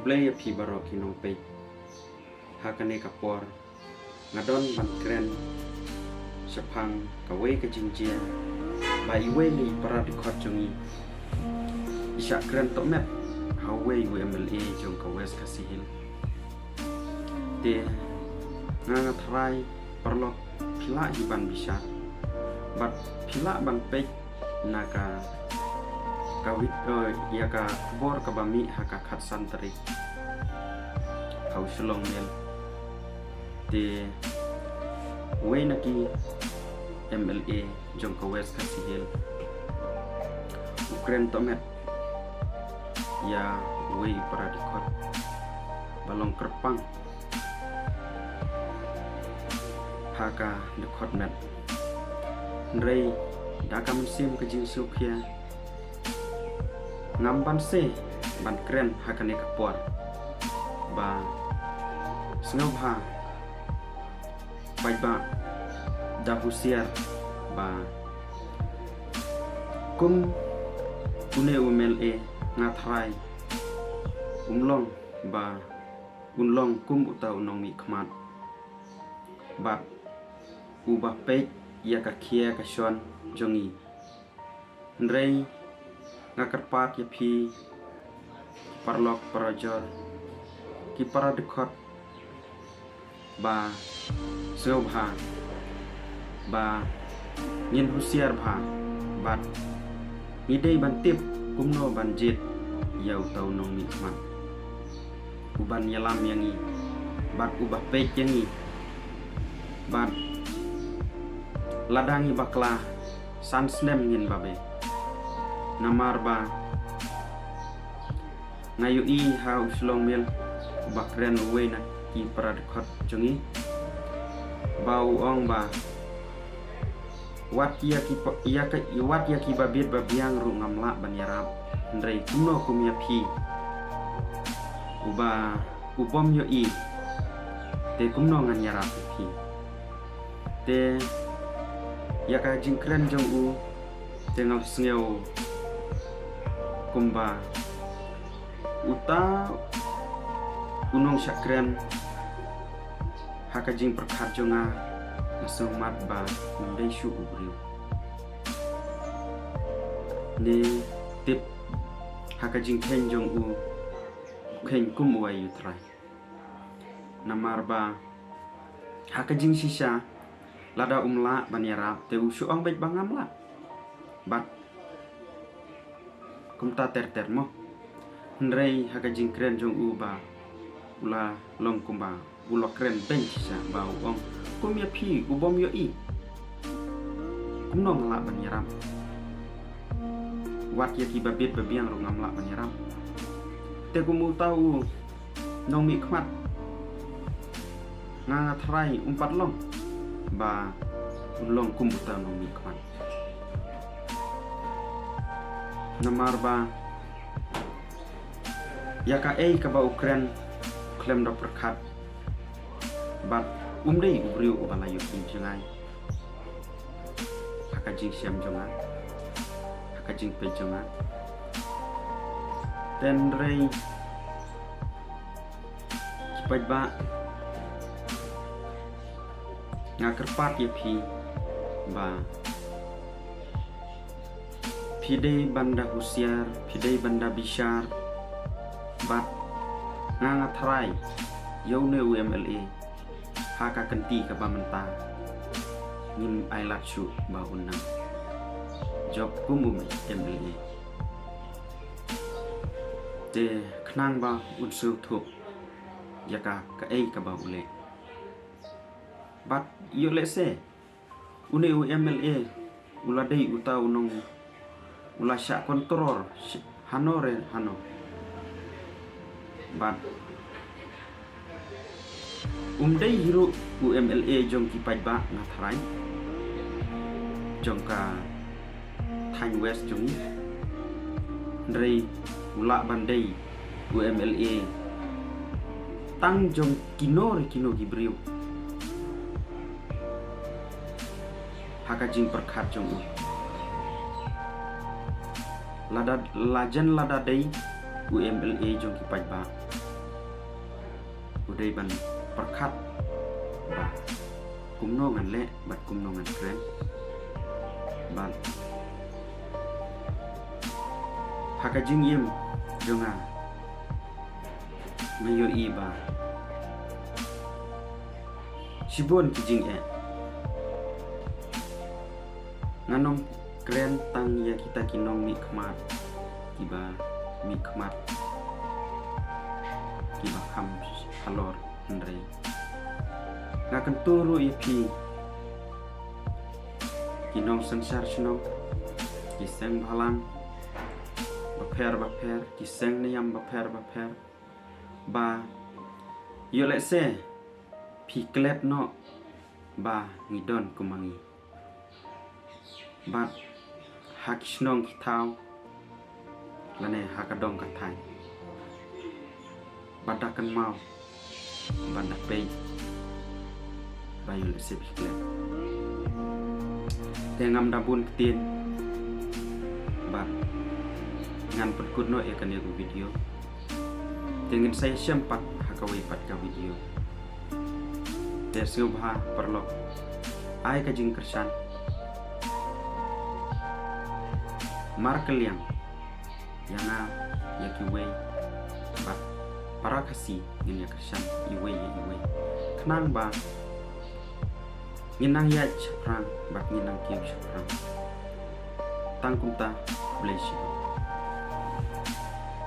play phi baro kinong pe hakane kapor ngadon ban kren sepang kawe ke jingjia ba iwe ni para dikot jongi isya kren to map hawe UMLA jong ka west kasihil te nganga thrai perlo phila iban bisa bat phila ban pe naka kawit ya ka bor ka bami haka khat santri kau selong mel te we naki MLA jong ka west kasihil ukren to map ya we para dikot balong kerpang haka dikot met nrei dakam sim ke jing sukhia ngamban se ban kren hakane kapor ba snobha ba dahusiar ba kum une UMLA ngathrai umlong ba unlong kum uta unong mi khmat bat ubah pe ya ka khia ka shon jongi nrei ngakarpat ya phi parlok parajor ki para dekhot ba sobha ba ngin husiar bha bat ngidei bantip kumno banjit yau tau nong mi khmat uban yalam yangi bat ubah pe yangi bat ladangi bakla sansnem ngin babe namar ba ngayu i ha uslong mil bakren we na ki para dekhot jongi bau ong ba wat ya ki babit babiang ru ngamla ban yarap ndrei kuno kumya phi uba ubom yo i te kumno ngan yarap phi te ya ka jingkren jong u tengal sneu kumba uta unong syakren haka jing perkhat jonga nasung mat ba ndai shu ubriu ne tip haka jing khen jong u khen kum wa yutrai namar ba haka jing sisa lada umla banyarap te usu ang baik bangam la bat kumta ter mo nrei haka jing kren jong u ba ula long kumba ulo kren ben sisa ba ong kum ya phi ubom yo i kumno la banyarap wat ya ki babit babiang ro ngamla banyarap te kumu tau nong mi khmat nga thrai umpat long ba ulong kumbuta nong mi khmat namar ba ya ka ka ba ukren klem do perkhat bat umdei ubriu ubala yo kin jangai haka jing siam jonga haka jing pe jonga ten rei kipat ba ngakerpat ya phi ba pidei banda husiar pidei banda bishar bat nganga thrai yaune UMLA haka kenti ka bamenta ngim ailachu ba unna job kumum MLA te knang ba unsu thuk yaka ka ka ba ule bat yo lese une UMLA uladei uta unong ula sya kontrol hanore hano bat umdei hiru UMLA jong ki pai ba ngathrai jong ka Thang West jong ndrei ula bandei UMLA tang jong kino gibriu haka jing perkhat jong u lada lajen lada dei UMLA jong ki pai ba udai ban perkat ba kumnongan le bat kumnongan keren ban hakajing yem jonga mayo iba sibon kijing nganom keren tang ya kita kinong mi khmat kiba mi khmat kiba kham halor andre ngakan turu ipi kinong sansar shnong kiseng bhalang baper kiseng niyam baper ba yole se pi klep no ba ngidon kumangi bat hak shnong kitau lane hakadong kathai badakan mau bandak pei bayul se pi klep tengam dabun ketin bat ngan perkut no ikan ya video dengan saya sempat hakawai pat ka video tersubha perlo ai ka jing kersan markeliang yana yakiwe bat para kasih ngin ya kersan iwe kenang ba nginang ya chaprang bat nginang kiu chaprang tangkumta bless you.